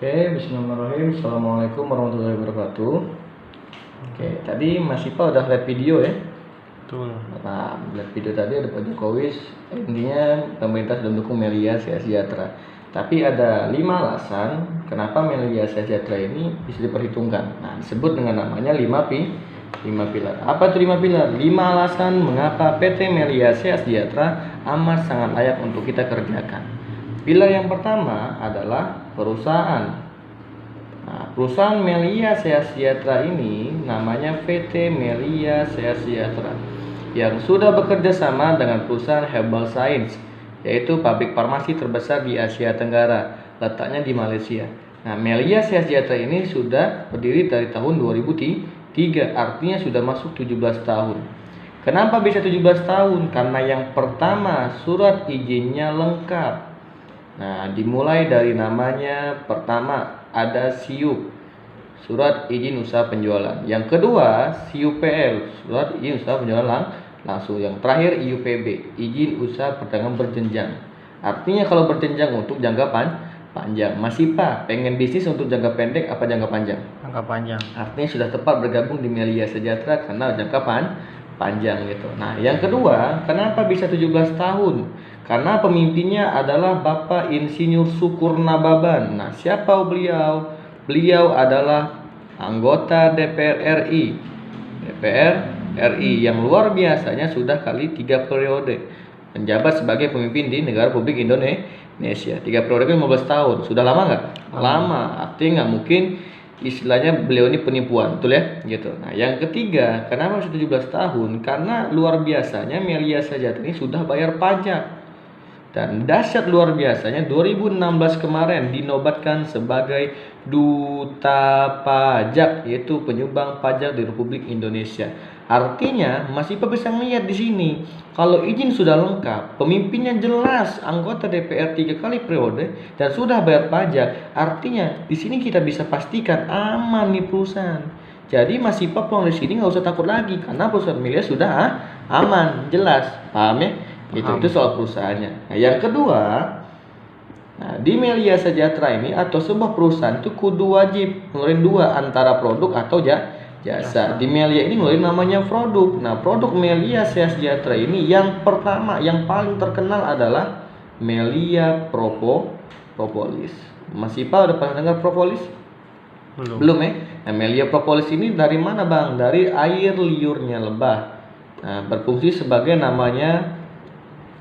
Oke, bismillahirrahmanirrahim. Assalamualaikum warahmatullahi wabarakatuh. Oke, tadi Mas Ipa udah lihat video ya. Betul. Nah, lihat video tadi ada Pak Jokowi, intinya pemerintah sudah mendukung Melia Sejahtera. Tapi ada 5 alasan kenapa Melia Sejahtera ini bisa diperhitungkan. Nah, disebut dengan namanya 5 pilar. Apa itu 5 pilar? 5 alasan mengapa PT Melia Sejahtera amat sangat layak untuk kita kerjakan. Pilar yang pertama adalah perusahaan. Nah, perusahaan Melia Sejahtera ini namanya PT Melia Sejahtera yang sudah bekerja sama dengan perusahaan Herbal Science, yaitu pabrik farmasi terbesar di Asia Tenggara, letaknya di Malaysia. Nah, Melia Sejahtera ini sudah berdiri dari tahun 2003, artinya sudah masuk 17 tahun. Kenapa bisa 17 tahun? Karena yang pertama, surat izinnya lengkap. Nah, dimulai dari namanya, pertama ada SIUP, surat izin usaha penjualan. Yang kedua, SIUPL, surat izin usaha penjualan langsung. Yang terakhir IUPB, izin usaha perdagangan berjenjang. Artinya kalau berjenjang untuk jangka panjang. Mas Ipa pengen bisnis untuk jangka pendek apa jangka panjang? Jangka panjang. Artinya sudah tepat bergabung di Melia Sejahtera karena jangka panjang gitu. Nah, yang kedua, kenapa bisa 17 tahun? Karena pemimpinnya adalah Bapak Insinyur Syukur Nababan. Nah, siapa beliau? Beliau adalah anggota DPR RI. DPR RI yang luar biasanya sudah kali 3 periode menjabat sebagai pemimpin di negara Republik Indonesia. 3 periode 15 tahun. Sudah lama nggak? Lama. Artinya nggak mungkin istilahnya beliau ini penipuan, betul ya? Gitu. Nah, yang ketiga, kenapa sudah 17 tahun? Karena luar biasanya Melia Sejahtera ini sudah bayar pajak. Dan dahsyat luar biasanya 2016 kemarin dinobatkan sebagai duta pajak, yaitu penyumbang pajak di Republik Indonesia. Artinya Mas Ipa bisa melihat di sini kalau izin sudah lengkap, pemimpinnya jelas, anggota DPR 3 kali periode dan sudah bayar pajak. Artinya di sini kita bisa pastikan aman nih perusahaan. Jadi Mas Ipa pulang dari sini nggak usah takut lagi karena perusahaan Melia sudah aman, jelas, paham ya? Itu soal perusahaannya. Nah, yang kedua, nah, di Melia Sejahtera ini atau sebuah perusahaan itu kudu wajib ngeluarin 2 antara produk atau jasa. Di Melia ini ngeluarin namanya produk. Nah, produk Melia Sejahtera ini yang pertama, yang paling terkenal adalah Melia Propolis. Mas Ipa udah pernah dengar propolis? Belum ya? Nah, Melia Propolis ini dari mana Bang? Dari air liurnya lebah. Nah, berfungsi sebagai namanya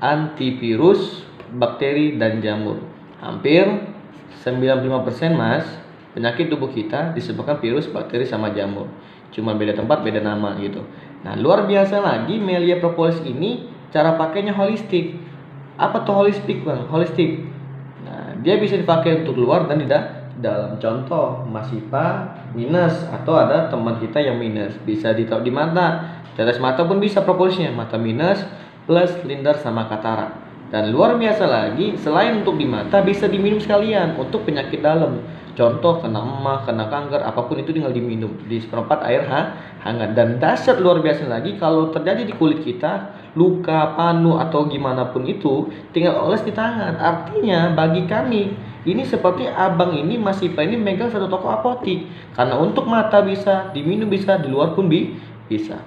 antivirus, bakteri, dan jamur. Hampir 95% Mas, penyakit tubuh kita disebabkan virus, bakteri, sama jamur. Cuma beda tempat, beda nama gitu. Nah, luar biasa lagi Melia Propolis ini cara pakainya holistik. Apa tuh holistik Bang? Holistik. Nah, dia bisa dipakai untuk luar dan di dalam. Contoh, Mas Ipa minus atau ada teman kita yang minus, bisa ditaruh di mata. Tetes mata pun bisa propolisnya, mata minus plus lindar sama katarak. Dan luar biasa lagi, selain untuk di mata bisa diminum sekalian untuk penyakit dalam. Contoh kena emah, kena kanker, apapun itu tinggal diminum di seperempat air hangat. Dan dahsyat luar biasa lagi kalau terjadi di kulit kita luka, panu atau gimana pun itu tinggal oles di tangan. Artinya bagi kami ini seperti abang ini Mas Ipa ini megang satu toko apotik. Karena untuk mata bisa, diminum bisa, di luar pun bisa.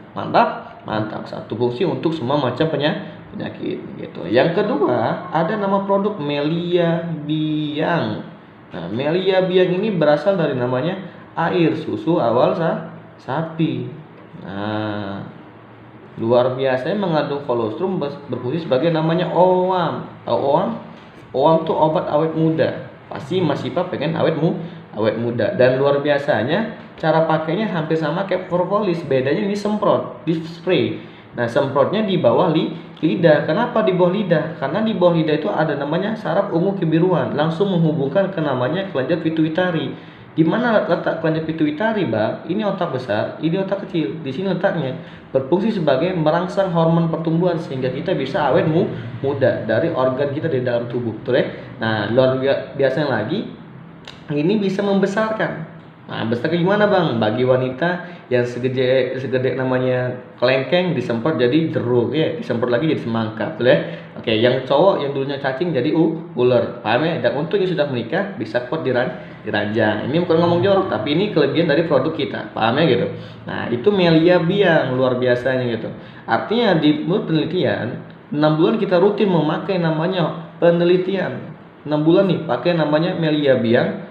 Mantap, satu fungsi untuk semua macam penyakit gitu. Yang kedua, ada nama produk Melia Biang. Nah, Melia Biang ini berasal dari namanya air susu awal sapi. Nah, luar biasa mengandung kolostrum, berfungsi sebagai namanya OAM. OAM tuh obat awet muda. Pasti Mas Ipa pengen awet muda. Dan luar biasanya cara pakainya hampir sama kayak propolis, bedanya ini semprot, di spray. Nah, semprotnya di bawah lidah. Kenapa di bawah lidah? Karena di bawah lidah itu ada namanya saraf ungu kebiruan, langsung menghubungkan ke namanya kelenjar pituitari. Di mana letak kelenjar pituitari, Bang? Ini otak besar, ini otak kecil. Di sini letaknya berfungsi sebagai merangsang hormon pertumbuhan sehingga kita bisa awet muda dari organ kita di dalam tubuh, betul ya? Nah, luar biasa lagi, ini bisa membesarkan Nah, besarnya gimana bang? Bagi wanita yang segede namanya kelengkeng disemprot jadi jeruk, ya disemprot lagi jadi semangka, betul ya? Oke, yang cowok yang dulunya cacing jadi ular, paham ya? Dan untuk yang sudah menikah bisa kuat diranjang. Ini bukan ngomong jorok, tapi ini kelebihan dari produk kita, paham ya gitu? Nah, itu Melia Biang luar biasanya gitu. Artinya di menurut penelitian 6 bulan kita rutin memakai namanya penelitian. 6 bulan nih pakai namanya Melia Biang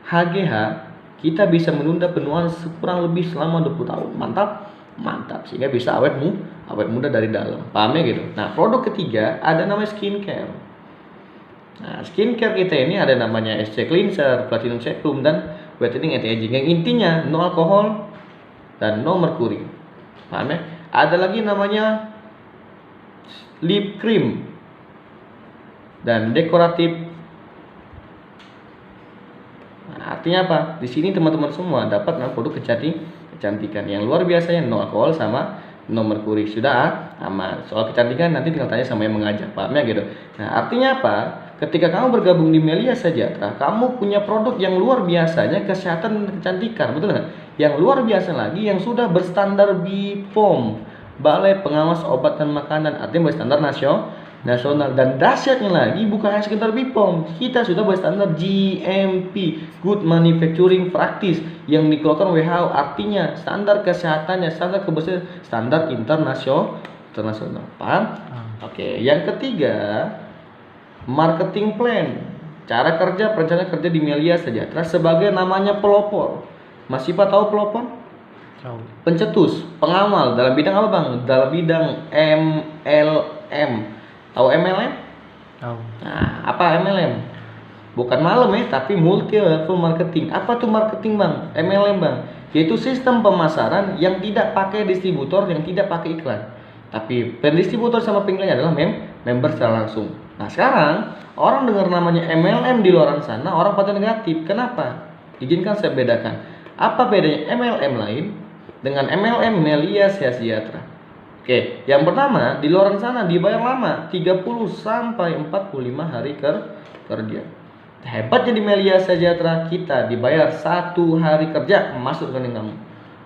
HGH, kita bisa menunda penuaan kurang lebih selama 20 tahun. Mantap, mantap, sehingga bisa awet muda dari dalam, paham ya gitu. Nah, produk ketiga ada namanya skincare. Nah, skincare kita ini ada namanya SC Cleanser, Platinum Serum, dan Whitening Anti-Aging, yang intinya no alkohol dan no merkuri, paham ya. Ada lagi namanya lip cream dan dekoratif. Artinya apa? Di sini teman-teman semua dapat produk kecantikan yang luar biasa, yang no alkohol sama no merkuri. Sudah aman. Soal kecantikan nanti tinggal tanya sama yang mengajar, paham ya gitu. Nah, artinya apa? Ketika kamu bergabung di Melia Sejahtera, kamu punya produk yang luar biasanya kesehatan dan kecantikan, betul nggak? Yang luar biasa lagi, yang sudah berstandar BPOM, Balai Pengawas Obat dan Makanan, artinya berstandar nasional. Dan dahsyatnya lagi, bukan hanya sekedar BPOM, kita sudah berstandar GMP, Good Manufacturing Practice, yang dikeluarkan WHO, artinya standar kesehatannya, standar kebersihan, standar internasional, paham? Oke, yang ketiga, marketing plan, cara kerja perencana kerja di Melia Sejahtera sebagai namanya pelopor. Mas Sipa tahu pelopor? Tahu. Pencetus, pengamal dalam bidang apa bang? Dalam bidang MLM. Tahu MLM? Tahu. Nah, apa MLM? Bukan malam ya, tapi multi level marketing. Apa tuh marketing bang? MLM bang, yaitu sistem pemasaran yang tidak pakai distributor, yang tidak pakai iklan, tapi pendistributor sama pengiklannya adalah member secara langsung. Nah, sekarang orang dengar namanya MLM di luar sana, orang pada negatif. Kenapa? Izinkan saya bedakan. Apa bedanya MLM lain dengan MLM Melia Sejahtera? Oke, yang pertama, di luar sana dibayar lama, 30 sampai 45 hari kerja. Hebatnya di Melia Sejahtera, kita dibayar 1 hari kerja masuk rekening kamu.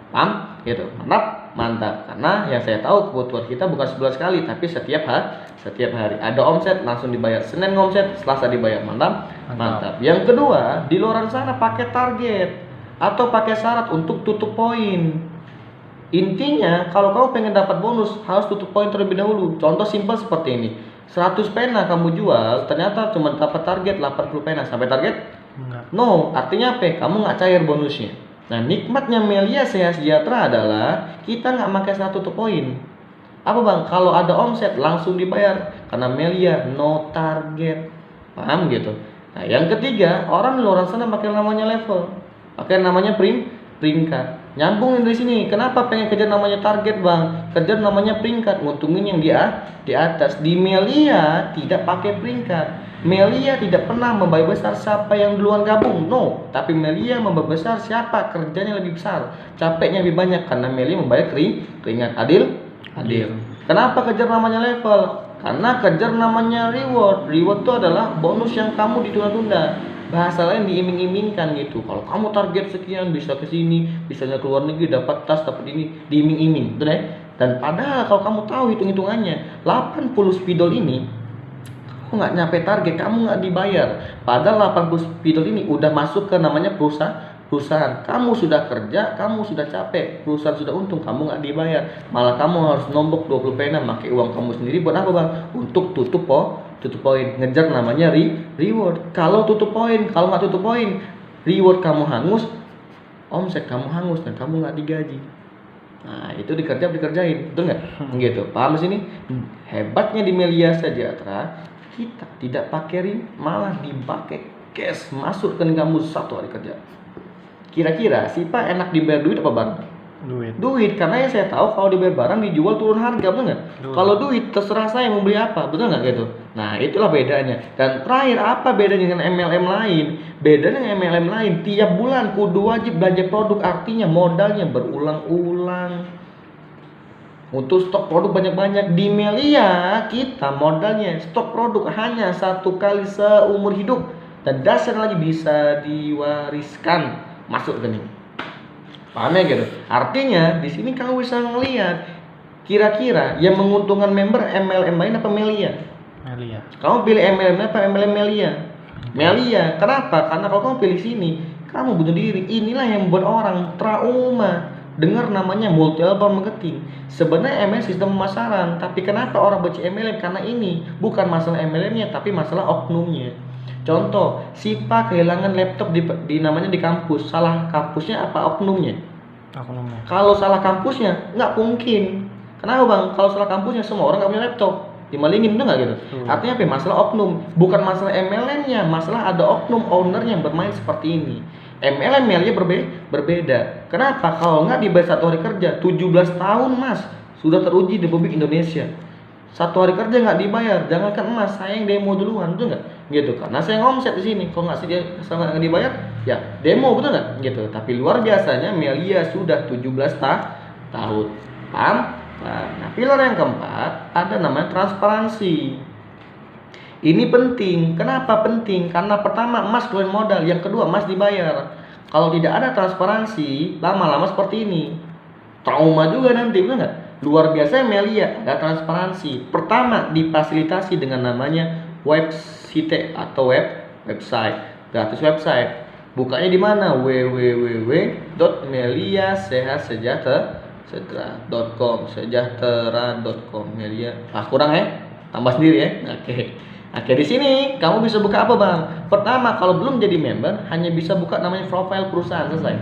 Paham? Gitu. Mantap. Karena yang saya tahu kebutuhan kita bukan sebulan sekali, tapi setiap hari. Ada omset langsung dibayar. Senin omset, Selasa dibayar. Mantap. Yang kedua, di luar sana pakai target atau pakai syarat untuk tutup poin. Intinya, kalau kamu pengen dapat bonus, harus tutup poin terlebih dahulu. Contoh simpel seperti ini. 100 pena kamu jual, ternyata cuma dapat target 80 pena. Sampai target? Enggak. No, artinya apa? Kamu nggak cair bonusnya. Nah, nikmatnya Melia Sejahtera adalah kita nggak pakai syarat tutup poin. Apa bang? Kalau ada omset langsung dibayar. Karena Melia no target. Paham gitu? Nah, yang ketiga, orang di luar sana pakai namanya level. Pakai namanya peringkat. Nyambungin dari sini. Kenapa pengen kejar namanya target bang? Kejar namanya peringkat, nguntungin yang di atas. Di Melia tidak pakai peringkat. Melia tidak pernah membayar besar siapa yang duluan gabung, no. Tapi Melia membayar besar siapa kerjanya lebih besar, capeknya lebih banyak, karena Melia membayar keringat. Adil. Kenapa kejar namanya level? Karena kejar namanya reward. Reward itu adalah bonus yang kamu ditunda-tunda. Bahasa lain diiming-imingkan gitu. Kalau kamu target sekian bisa ke sini, bisanya keluar negeri, dapat tas, dapat ini, diiming-iming, betul ya? Dan padahal kalau kamu tahu hitung-hitungannya, 80 spidol ini kamu nggak nyampe target, kamu nggak dibayar. Padahal 80 spidol ini udah masuk ke namanya perusahaan. Kamu sudah kerja, kamu sudah capek, perusahaan sudah untung, kamu nggak dibayar. Malah kamu harus nombok 20 pena, pakai uang kamu sendiri buat apa bang? Untuk tutup poin, ngejar namanya reward. Kalau nggak tutup poin, reward kamu hangus, omset kamu hangus, dan kamu nggak digaji. Nah, itu dikerjain, betul nggak? Gitu, paham sini? Hebatnya di Melia Sejahtera, kita tidak pakai malah dipakai cash, masuk ke kamu 1 hari kerja. Kira-kira Sipa enak dibayar duit apa barang? Duit, karena yang saya tahu kalau dibayar barang dijual turun harga, betul nggak? Kalau duit terserah saya mau beli apa, betul nggak gitu? Nah, itulah bedanya. Dan terakhir, apa bedanya dengan MLM lain? Bedanya dengan MLM lain, tiap bulan kudu wajib belanja produk, artinya modalnya berulang-ulang. Untuk stok produk banyak-banyak. Di Melia kita modalnya stok produk hanya 1 kali seumur hidup, dan dasar lagi bisa diwariskan. masuk ke nih. Paham ya gitu? Artinya di sini kamu bisa ngelihat kira-kira yang menguntungkan member MLM lain apa Melia? Melia. Kamu pilih MLM apa MLM Melia? Melia. Kenapa? Karena kalau kamu pilih sini, kamu bunuh diri. Inilah yang membuat orang trauma dengar namanya multi level marketing. Sebenarnya MLM sistem pemasaran, tapi kenapa orang benci MLM? Karena ini bukan masalah MLM-nya, tapi masalah oknumnya. Contoh, Sipa kehilangan laptop di namanya di kampus. Salah kampusnya apa oknumnya? Oknumnya. Kalau salah kampusnya nggak mungkin. Kenapa bang? Kalau salah kampusnya semua orang nggak punya laptop, dimalingin, bener nggak gitu? Artinya apa? Masalah oknum, bukan masalah MLM-nya, masalah ada oknum owner yang bermain seperti ini. MLM Melia berbeda. Kenapa? Kalau nggak dibayar 1 hari kerja, 17 tahun mas, sudah teruji di publik Indonesia. 1 hari kerja nggak dibayar, jangankan emas, saya yang demo duluan, betul nggak? Gitu, karena saya ngomset di sini. Kalau nggak dibayar, ya demo, betul nggak? Gitu. Tapi luar biasanya Melia sudah 17 tahun, paham? Nah, pilar yang keempat ada namanya transparansi. Ini penting. Kenapa penting? Karena pertama emas keluarin modal, yang kedua emas dibayar. Kalau tidak ada transparansi, lama-lama seperti ini. Trauma juga nanti, betul nggak? Luar biasa Melia, ada transparansi. Pertama, difasilitasi dengan namanya website atau website, gratis website. Bukanya di mana? www.meliasehatsejahtera.com Melia. Kurang ya? Tambah sendiri ya. Oke, di sini kamu bisa buka apa bang? Pertama, kalau belum jadi member, hanya bisa buka namanya profile perusahaan, selesai.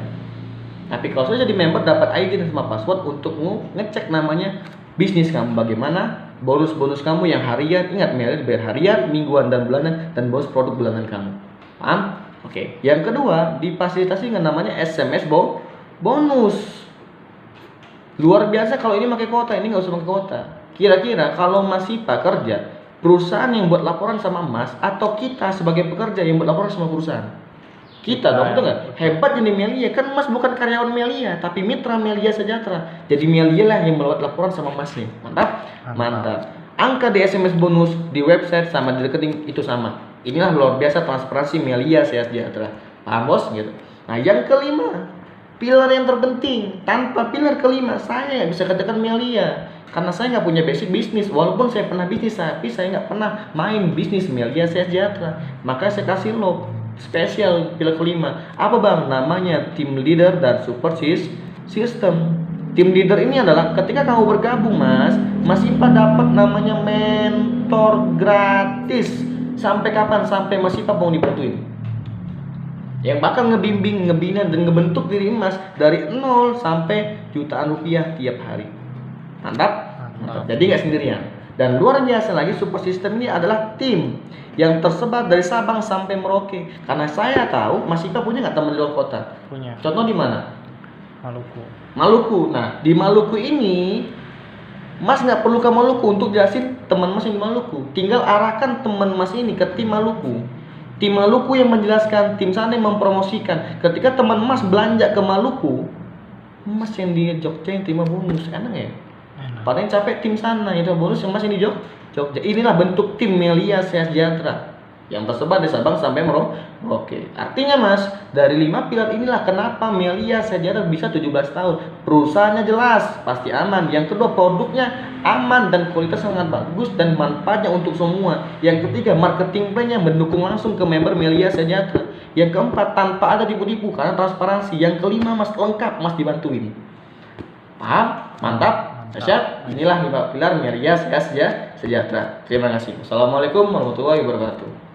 Tapi kalau sudah jadi member, dapat ID dan sama password untuk ngecek namanya bisnis kamu bagaimana, bonus kamu yang harian. Ingat, Melia dibayar harian, mingguan dan bulanan, dan bonus produk bulanan kamu. Paham? Oke. Yang kedua, difasilitasi dengan namanya SMS bonus. Luar biasa kalau ini pakai kuota, ini nggak usah pakai kuota. Kira-kira kalau Mas Sipa kerja, perusahaan yang buat laporan sama Mas, atau kita sebagai pekerja yang buat laporan sama perusahaan? Kita dong, betul nggak? Hebat ini Melia, kan Mas bukan karyawan Melia, tapi mitra Melia Sejahtera. Jadi Melia lah yang membuat laporan sama Mas nih. Mantap. Angka di SMS bonus, di website sama di rekening itu sama. Inilah luar biasa transparansi Melia Sejahtera. Paham bos? Gitu. Nah yang kelima, pilar yang terpenting. Tanpa pilar kelima, saya nggak bisa katakan Melia. Karena saya nggak punya basic bisnis. Walaupun saya pernah bisnis, tapi saya nggak pernah main bisnis Melia Sejahtera. Maka saya kasih lo spesial pilar kelima. Apa bang? Namanya team leader dan support system. Team leader ini adalah ketika kamu bergabung Mas Sipa dapat namanya mentor gratis. Sampai kapan? Sampai Mas Sipa mau dibantuin, yang bakal ngebimbing, ngebina dan ngebentuk diri Mas dari 0 sampai jutaan rupiah tiap hari. Mantap. Jadi nggak sendirian. Dan luar biasa lagi, support system ini adalah tim yang tersebar dari Sabang sampai Merauke. Karena saya tahu Mas Sipa punya nggak teman di luar kota? Punya. Contoh di mana? Maluku. Nah, di Maluku ini Mas nggak perlu ke Maluku untuk jelasin teman Mas yang di Maluku. Tinggal arahkan teman Mas ini ke tim Maluku. Tim Maluku yang menjelaskan, tim sana yang mempromosikan. Ketika teman Mas belanja ke Maluku, Mas yang di Jogja yang terima bonus, enak ya? Padahal yang capek tim sana, itu bonus yang Mas yang di Jogja. Inilah bentuk tim Melia Sejahtera yang tersebar dari Sabang sampai Merauke. Artinya Mas, dari 5 pilar inilah kenapa Melia Sejahtera bisa 17 tahun. Perusahaannya jelas, pasti aman. Yang kedua, produknya aman dan kualitas sangat bagus dan manfaatnya untuk semua. Yang ketiga, marketing plan yang mendukung langsung ke member Melia Sejahtera. Yang keempat, tanpa ada tipu-tipu karena transparansi. Yang kelima, Mas lengkap, Mas dibantuin. Paham? Mantap? Siap? Inilah 5 pilar Melia Sejahtera. Terima kasih. Assalamualaikum warahmatullahi wabarakatuh.